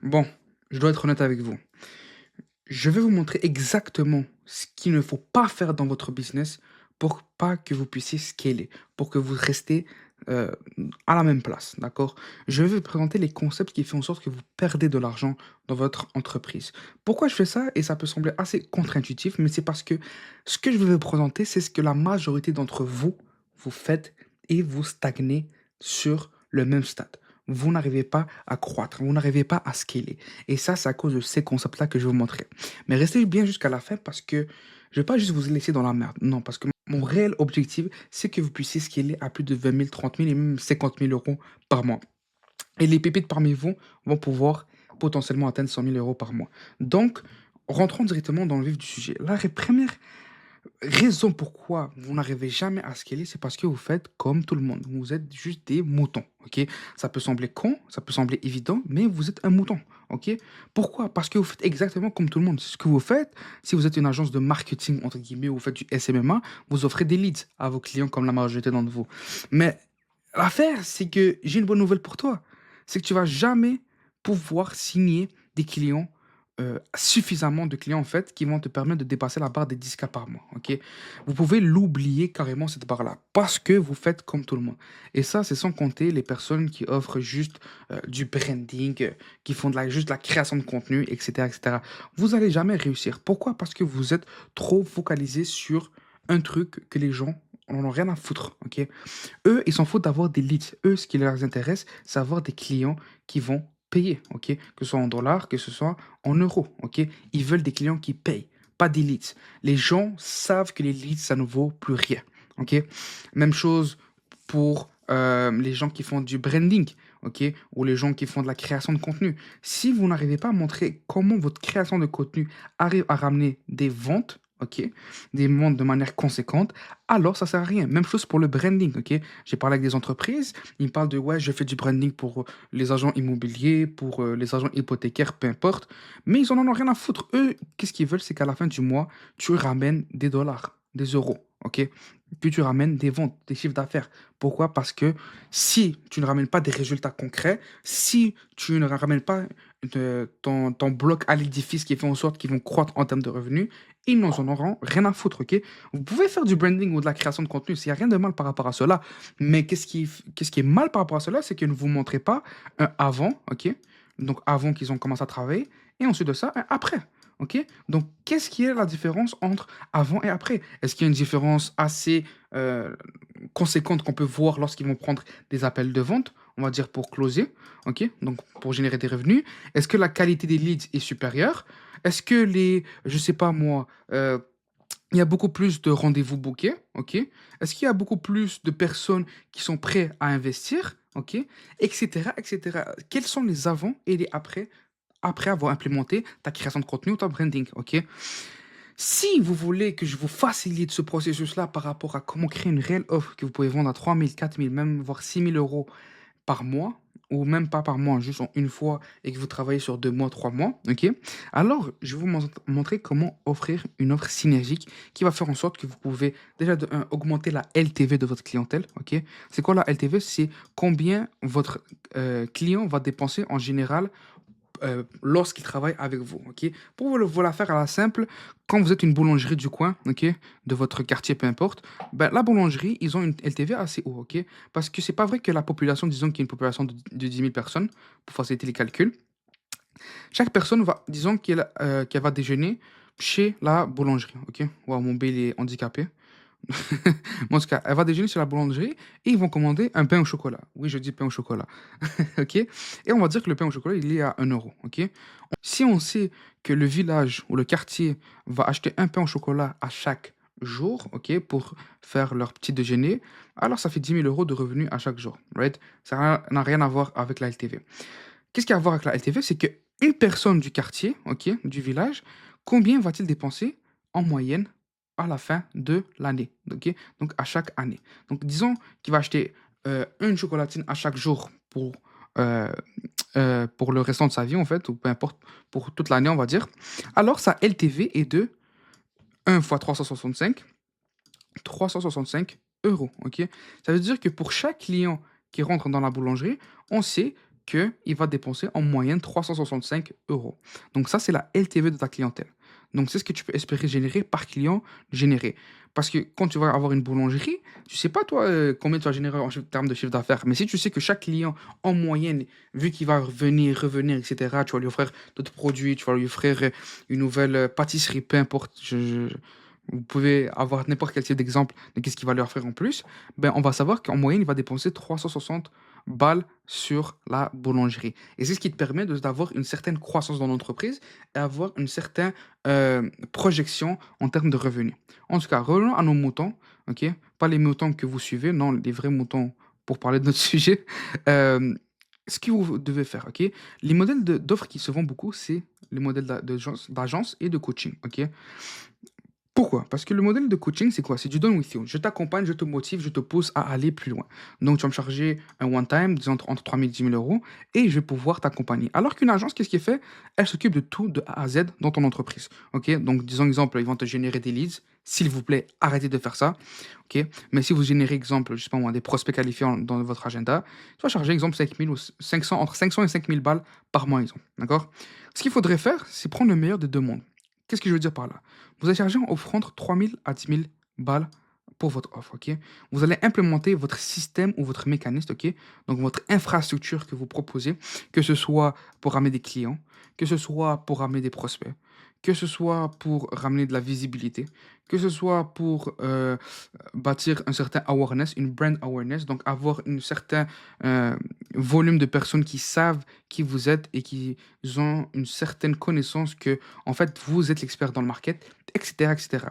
Bon, je dois être honnête avec vous. Je vais vous montrer exactement ce qu'il ne faut pas faire dans votre business pour pas que vous puissiez scaler, pour que vous restez euh, à la même place, d'accord? Je vais vous présenter les concepts qui font en sorte que vous perdez de l'argent dans votre entreprise. Pourquoi je fais ça? Et ça peut sembler assez contre-intuitif, mais c'est parce que ce que je vais vous présenter, c'est ce que la majorité d'entre vous, vous faites et vous stagnez sur le même stade. Vous n'arrivez pas à croître, vous n'arrivez pas à scaler. Et ça, c'est à cause de ces concepts-là que je vais vous montrer. Mais restez bien jusqu'à la fin parce que je ne vais pas juste vous laisser dans la merde. Non, parce que mon réel objectif, c'est que vous puissiez scaler à plus de 20 000, 30 000 et même 50 000 euros par mois. Et les pépites parmi vous vont pouvoir potentiellement atteindre 100 000 euros par mois. Donc, rentrons directement dans le vif du sujet. La première raison pourquoi vous n'arrivez jamais à scaler, c'est parce que vous faites comme tout le monde. Vous êtes juste des moutons, ok? Ça peut sembler con, ça peut sembler évident, mais vous êtes un mouton, ok? Pourquoi? Parce que vous faites exactement comme tout le monde. Ce que vous faites, si vous êtes une agence de marketing, entre guillemets, ou vous faites du SMMA, vous offrez des leads à vos clients comme la majorité d'entre vous. Mais l'affaire, c'est que j'ai une bonne nouvelle pour toi. C'est que tu vas jamais pouvoir signer des clients, suffisamment de clients en fait, qui vont te permettre de dépasser la barre des 10K par mois. Ok. Vous pouvez l'oublier carrément cette barre-là parce que vous faites comme tout le monde. Et ça, c'est sans compter les personnes qui offrent juste du branding, qui font juste de la création de contenu, etc., etc. Vous n'allez jamais réussir. Pourquoi? Parce que vous êtes trop focalisé sur un truc que les gens n'en ont rien à foutre. Ok. Eux, ils s'en foutent d'avoir des leads. Eux, ce qui leur intéresse, c'est avoir des clients qui vont payer, ok? Que ce soit en dollars, que ce soit en euros, ok? Ils veulent des clients qui payent, pas des leads. Les gens savent que les leads, ça ne vaut plus rien, ok? Même chose pour les gens qui font du branding, ok? Ou les gens qui font de la création de contenu. Si vous n'arrivez pas à montrer comment votre création de contenu arrive à ramener des ventes, ok? Des ventes de manière conséquente, alors ça sert à rien. Même chose pour le branding, ok? J'ai parlé avec des entreprises, ils me parlent de ouais, je fais du branding pour les agents immobiliers, pour les agents hypothécaires, peu importe, mais ils en ont rien à foutre. Eux, qu'est-ce qu'ils veulent, c'est qu'à la fin du mois, tu ramènes des dollars, des euros, ok? Puis tu ramènes des ventes, des chiffres d'affaires. Pourquoi? Parce que si tu ne ramènes pas des résultats concrets, si tu ne ramènes pas ton bloc à l'édifice qui fait en sorte qu'ils vont croître en termes de revenus, ils n'en auront rien à foutre, ok? Vous pouvez faire du branding ou de la création de contenu, il n'y a rien de mal par rapport à cela. Mais qu'est-ce qui est mal par rapport à cela, c'est que ne vous montrez pas un avant, ok? Donc avant qu'ils ont commencé à travailler, et ensuite de ça, un après. Ok? Donc, qu'est-ce qui est la différence entre avant et après? Est-ce qu'il y a une différence assez conséquente qu'on peut voir lorsqu'ils vont prendre des appels de vente, on va dire pour closer, ok? Donc, pour générer des revenus. Est-ce que la qualité des leads est supérieure? Est-ce que je sais pas moi, il y a beaucoup plus de rendez-vous bookés, ok? Est-ce qu'il y a beaucoup plus de personnes qui sont prêtes à investir, ok? Etc., etc. Quels sont les avant et les après, après avoir implémenté ta création de contenu ou ta branding, ok? Si vous voulez que je vous facilite ce processus-là par rapport à comment créer une réelle offre que vous pouvez vendre à 3 000, 4 000, même voire 6 000 euros par mois, ou même pas par mois, juste en une fois, et que vous travaillez sur 2 mois, 3 mois, ok? Alors, je vais vous montrer comment offrir une offre synergique qui va faire en sorte que vous pouvez déjà augmenter la LTV de votre clientèle, ok? C'est quoi la LTV? C'est combien votre client va dépenser en général lorsqu'il travaille avec vous, ok? Pour vous la faire à la simple, quand vous êtes une boulangerie du coin, ok, de votre quartier, peu importe, ben, la boulangerie, ils ont une LTV assez haut, ok? Parce que c'est pas vrai que la population, disons qu'il y a une population de 10 000 personnes, pour faciliter les calculs, chaque personne va, disons qu'elle va déjeuner chez la boulangerie, ok? Wow, mon B, il est handicapé. Moi, en tout cas, elle va déjeuner sur la boulangerie et ils vont commander un pain au chocolat. Oui, je dis pain au chocolat. Ok? Et on va dire que le pain au chocolat, il est à 1 euro. Ok? Si on sait que le village ou le quartier va acheter un pain au chocolat à chaque jour, ok, pour faire leur petit déjeuner, alors ça fait 10 000 euros de revenus à chaque jour. Right? Ça n'a rien à voir avec la LTV. Qu'est-ce qu'il y a à voir avec la LTV? C'est qu'une personne du quartier, ok, du village, combien va-t-il dépenser en moyenne à la fin de l'année? Ok? Donc à chaque année. Donc disons qu'il va acheter une chocolatine à chaque jour euh, pour le restant de sa vie, en fait, ou peu importe, pour toute l'année, on va dire. Alors sa LTV est de 1 fois 365 euros. Ok? Ça veut dire que pour chaque client qui rentre dans la boulangerie, on sait qu'il va dépenser en moyenne 365 euros. Donc ça, c'est la LTV de ta clientèle. Donc c'est ce que tu peux espérer générer par client généré. Parce que quand tu vas avoir une boulangerie, tu sais pas toi combien tu vas générer en termes de chiffre d'affaires. Mais si tu sais que chaque client, en moyenne, vu qu'il va venir, revenir, etc., tu vas lui offrir d'autres produits, tu vas lui offrir une nouvelle pâtisserie, peu importe. Vous pouvez avoir n'importe quel type d'exemple de qu'est-ce qu'il va lui offrir en plus. Ben, on va savoir qu'en moyenne, il va dépenser 360 balles sur la boulangerie. Et c'est ce qui te permet d'avoir une certaine croissance dans l'entreprise et avoir une certaine projection en termes de revenus. En tout cas, revenons à nos moutons, ok? Pas les moutons que vous suivez, non, les vrais moutons pour parler de notre sujet. Euh, Ce que vous devez faire, ok? Les modèles d'offres qui se vendent beaucoup, c'est les modèles d'agence et de coaching, ok? Pourquoi? Parce que le modèle de coaching, c'est quoi? C'est du done with you. Je t'accompagne, je te motive, je te pousse à aller plus loin. Donc, tu vas me charger un one-time, disons entre 3 000 et 10 000 euros, et je vais pouvoir t'accompagner. Alors qu'une agence, qu'est-ce qu'elle fait? Elle s'occupe de tout de A à Z dans ton entreprise. Ok? Donc, disons exemple, ils vont te générer des leads. S'il vous plaît, arrêtez de faire ça. Ok? Mais si vous générez, exemple, je sais pas moi, des prospects qualifiés dans votre agenda, tu vas charger, exemple, 5 000 ou 500, entre 500 et 5 000 balles par mois, exemple. D'accord? Ce qu'il faudrait faire, c'est prendre le meilleur des deux mondes. Qu'est-ce que je veux dire par là? Vous allez charger en offrant 3 000 à 10 000 balles pour votre offre, ok? Vous allez implémenter votre système ou votre mécanisme, ok? Donc votre infrastructure que vous proposez, que ce soit pour ramener des clients, que ce soit pour ramener des prospects, que ce soit pour ramener de la visibilité, que ce soit pour bâtir un certain awareness, une brand awareness, donc avoir un certain euh, volume de personnes qui savent qui vous êtes et qui ont une certaine connaissance que, en fait, vous êtes l'expert dans le market, etc., etc.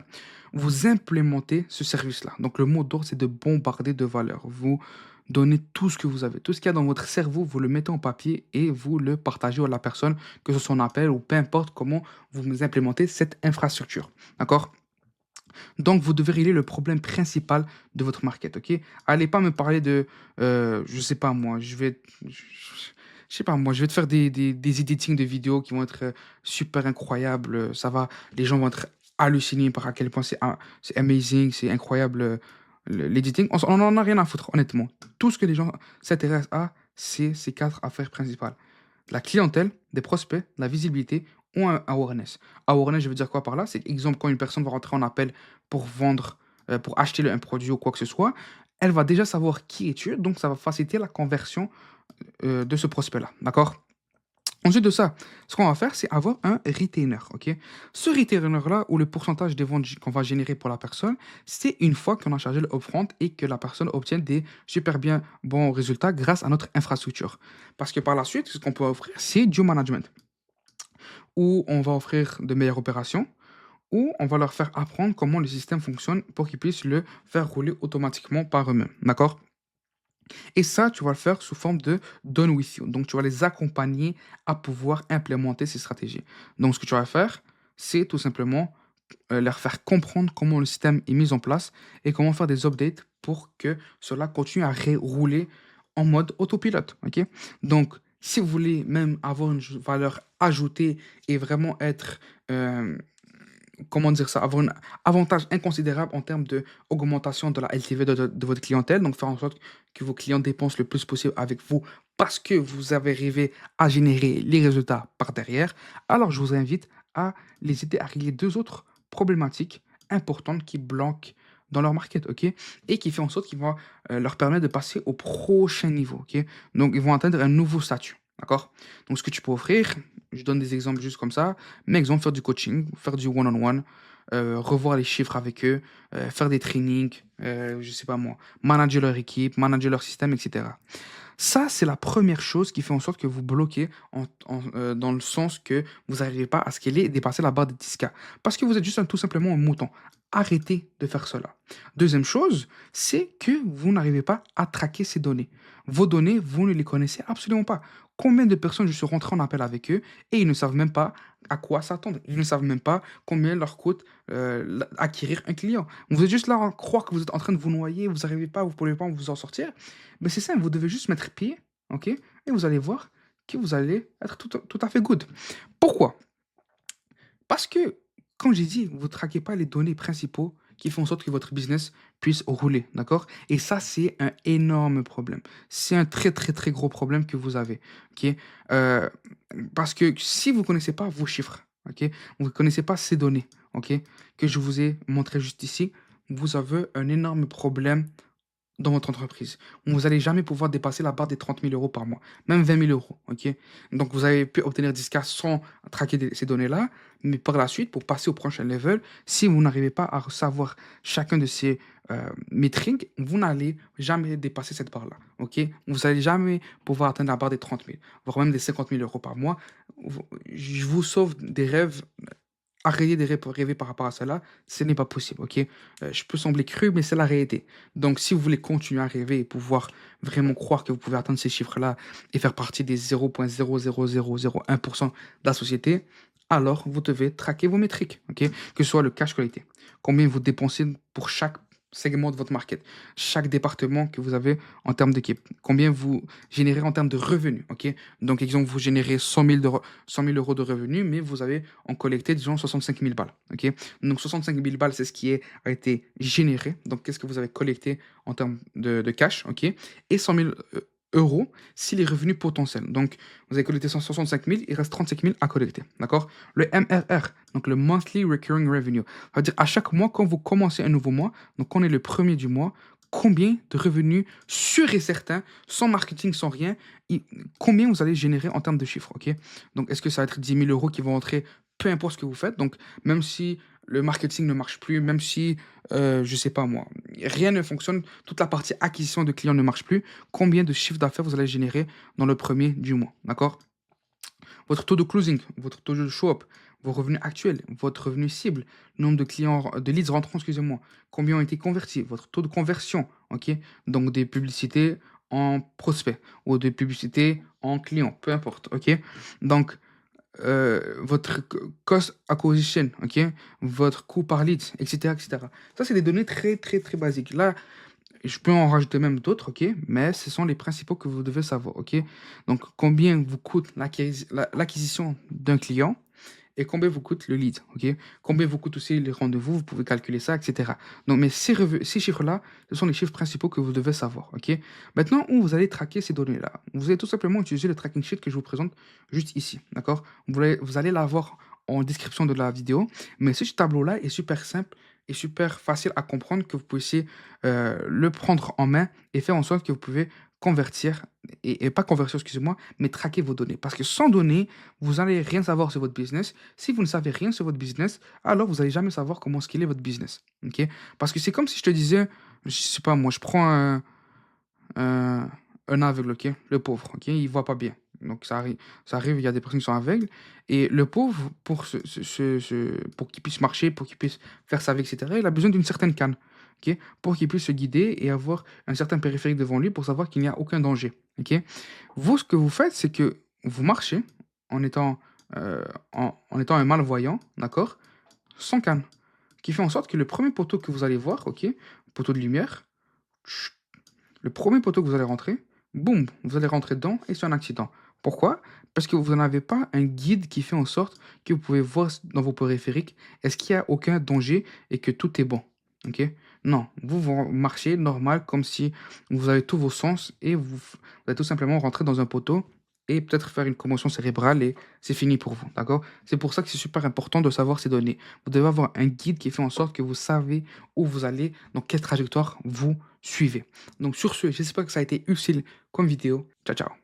Vous implémentez ce service-là. Donc, le mot d'ordre, c'est de bombarder de valeur. Vous donnez tout ce que vous avez. Tout ce qu'il y a dans votre cerveau, vous le mettez en papier et vous le partagez à la personne, que ce soit en appel ou peu importe comment vous implémentez cette infrastructure. D'accord? Donc, vous devez régler le problème principal de votre market, ok? Allez pas me parler de, je sais pas moi, je sais pas moi, je vais te faire des editing de vidéos qui vont être super incroyables. Les gens vont être hallucinés par à quel point c'est amazing, c'est incroyable l'editing. On en a rien à foutre, honnêtement. Tout ce que les gens s'intéressent à, c'est ces quatre affaires principales: la clientèle, des prospects, la visibilité ou un awareness. Awareness, je veux dire quoi par là? C'est exemple quand une personne va rentrer en appel pour vendre, pour acheter un produit ou quoi que ce soit, elle va déjà savoir qui es-tu, donc ça va faciliter la conversion de ce prospect-là. D'accord? Ensuite de ça, ce qu'on va faire, c'est avoir un retainer. Ok? Ce retainer-là, ou le pourcentage des ventes qu'on va générer pour la personne, c'est une fois qu'on a chargé le upfront et que la personne obtient des super bien bons résultats grâce à notre infrastructure. Parce que par la suite, ce qu'on peut offrir, c'est du management, où on va offrir de meilleures opérations, où on va leur faire apprendre comment le système fonctionne pour qu'ils puissent le faire rouler automatiquement par eux-mêmes. D'accord? Et ça, tu vas le faire sous forme de done with you. Donc, tu vas les accompagner à pouvoir implémenter ces stratégies. Donc, ce que tu vas faire, c'est tout simplement leur faire comprendre comment le système est mis en place et comment faire des updates pour que cela continue à rouler en mode autopilote. Ok? Donc, si vous voulez même avoir une valeur ajoutée et vraiment être comment dire ça, avoir un avantage inconsidérable en termes d'augmentation de la LTV de votre clientèle, donc faire en sorte que vos clients dépensent le plus possible avec vous parce que vous avez arrivé à générer les résultats par derrière, alors je vous invite à les aider à régler deux autres problématiques importantes qui bloquent dans leur market, ok? Et qui fait en sorte qu'ils vont leur permettre de passer au prochain niveau, ok? Donc, ils vont atteindre un nouveau statut, d'accord? Donc, ce que tu peux offrir, je donne des exemples juste comme ça, mais exemple, faire du coaching, faire du one-on-one, revoir les chiffres avec eux, faire des trainings, je sais pas moi, manager leur équipe, manager leur système, etc. Ça, c'est la première chose qui fait en sorte que vous bloquez dans le sens que vous n'arrivez pas à scaler et dépasser la barre des 10K. Parce que vous êtes juste tout simplement un mouton. Arrêtez de faire cela. Deuxième chose, c'est que vous n'arrivez pas à traquer ces données. Vos données, vous ne les connaissez absolument pas. Combien de personnes je suis rentré en appel avec eux et ils ne savent même pas à quoi s'attendre. Ils ne savent même pas combien leur coûte acquérir un client. Vous êtes juste là à croire que vous êtes en train de vous noyer, vous n'arrivez pas, vous ne pouvez pas vous en sortir. Mais c'est simple, vous devez juste mettre pied, ok? Et vous allez voir que vous allez être tout à fait good. Pourquoi? Parce que, comme j'ai dit, vous ne traquez pas les données principaux qui font en sorte que votre business puisse rouler, d'accord? Et ça, c'est un énorme problème. C'est un très, très, très gros problème que vous avez, OK? Heu, Parce que si vous ne connaissez pas vos chiffres, OK? Vous ne connaissez pas ces données, OK? Que je vous ai montrées juste ici, vous avez un énorme problème dans votre entreprise. Vous allez jamais pouvoir dépasser la barre des 30 000 € par mois, même 20 000 €, OK? Donc vous avez pu obtenir 10K sans traquer ces données-là, mais par la suite, pour passer au prochain level, si vous n'arrivez pas à savoir chacun de ces métriques, vous n'allez jamais dépasser cette barre-là, OK? Vous n'allez jamais pouvoir atteindre la barre des 30 000, voire même des 50 000 € par mois. Je vous sauve des rêves. Arrêtez de rêver par rapport à cela, ce n'est pas possible, OK? Je peux sembler cru, mais c'est la réalité. Donc si vous voulez continuer à rêver et pouvoir vraiment croire que vous pouvez atteindre ces chiffres-là et faire partie des 0,00001% de la société, alors vous devez traquer vos métriques, OK? Que ce soit le cash qualité, combien vous dépensez pour chaque segment de votre market, chaque département que vous avez en termes d'équipe, combien vous générez en termes de revenus, OK? Donc exemple, vous générez 100 000 € de revenus, mais vous avez en collecté, disons, 65 000 balles. OK? Donc 65 000 balles, c'est ce qui a été généré. Donc qu'est-ce que vous avez collecté en termes de cash? OK? Et 100 000 euros si les revenus potentiels. Donc vous avez collecté 165 000, il reste 35 000 à collecter. D'accord? Le MRR, donc le Monthly Recurring Revenue. Ça veut dire à chaque mois, quand vous commencez un nouveau mois, donc quand on est le premier du mois, combien de revenus sûrs et certains, sans marketing, sans rien, combien vous allez générer en termes de chiffres, ok? Donc, est-ce que ça va être 10 000 € qui vont entrer, peu importe ce que vous faites? Donc, même si le marketing ne marche plus, même si, je sais pas moi, rien ne fonctionne, toute la partie acquisition de clients ne marche plus, combien de chiffre d'affaires vous allez générer dans le premier du mois, d'accord? Votre taux de closing, votre taux de show-up, vos revenus actuels, votre revenu cible, nombre de clients, de leads rentrants, excusez-moi, combien ont été convertis, votre taux de conversion, ok? Donc des publicités en prospect ou des publicités en client, peu importe, ok? Donc votre cost acquisition, ok? Votre coût par lead, etc., etc. Ça, c'est des données très, très, très basiques. Là, je peux en rajouter même d'autres, ok? Mais ce sont les principaux que vous devez savoir, ok? Donc, combien vous coûte l'acquisition d'un client et combien vous coûte le lead, ok? Combien vous coûte aussi les rendez-vous, vous pouvez calculer ça, etc. Donc, mais ces chiffres-là, ce sont les chiffres principaux que vous devez savoir, ok? Maintenant, où vous allez traquer ces données-là? Vous allez tout simplement utiliser le tracking sheet que je vous présente juste ici, d'accord? Vous allez l'avoir en description de la vidéo, mais ce tableau-là est super simple et super facile à comprendre que vous puissiez le prendre en main et faire en sorte que vous pouvez convertir, et pas convertir, excusez-moi, mais traquer vos données. Parce que sans données, vous n'allez rien savoir sur votre business. Si vous ne savez rien sur votre business, alors vous n'allez jamais savoir comment scaler votre business. Ok? Parce que c'est comme si je te disais, je sais pas, moi, je prends un, un aveugle, ok? Le pauvre, ok? Il voit pas bien. Donc ça arrive, il y a des personnes qui sont aveugles. Et le pauvre, pour qu'il puisse marcher, pour qu'il puisse faire sa vie, etc., il a besoin d'une certaine canne, ok? Pour qu'il puisse se guider et avoir un certain périphérique devant lui pour savoir qu'il n'y a aucun danger, ok? Vous, ce que vous faites, c'est que vous marchez en étant, en étant un malvoyant, d'accord? Sans canne. Qui fait en sorte que le premier poteau que vous allez voir, ok? Poteau de lumière, le premier poteau que vous allez rentrer, boum, vous allez rentrer dedans et c'est un accident. Pourquoi? Parce que vous n'avez pas un guide qui fait en sorte que vous pouvez voir dans vos périphériques est-ce qu'il y a aucun danger et que tout est bon. Ok? Non, vous marchez normal comme si vous avez tous vos sens et vous allez tout simplement rentrer dans un poteau et peut-être faire une commotion cérébrale et c'est fini pour vous. D'accord? C'est pour ça que c'est super important de savoir ces données. Vous devez avoir un guide qui fait en sorte que vous savez où vous allez, dans quelle trajectoire vous suivez. Donc sur ce, j'espère que ça a été utile comme vidéo. Ciao, ciao.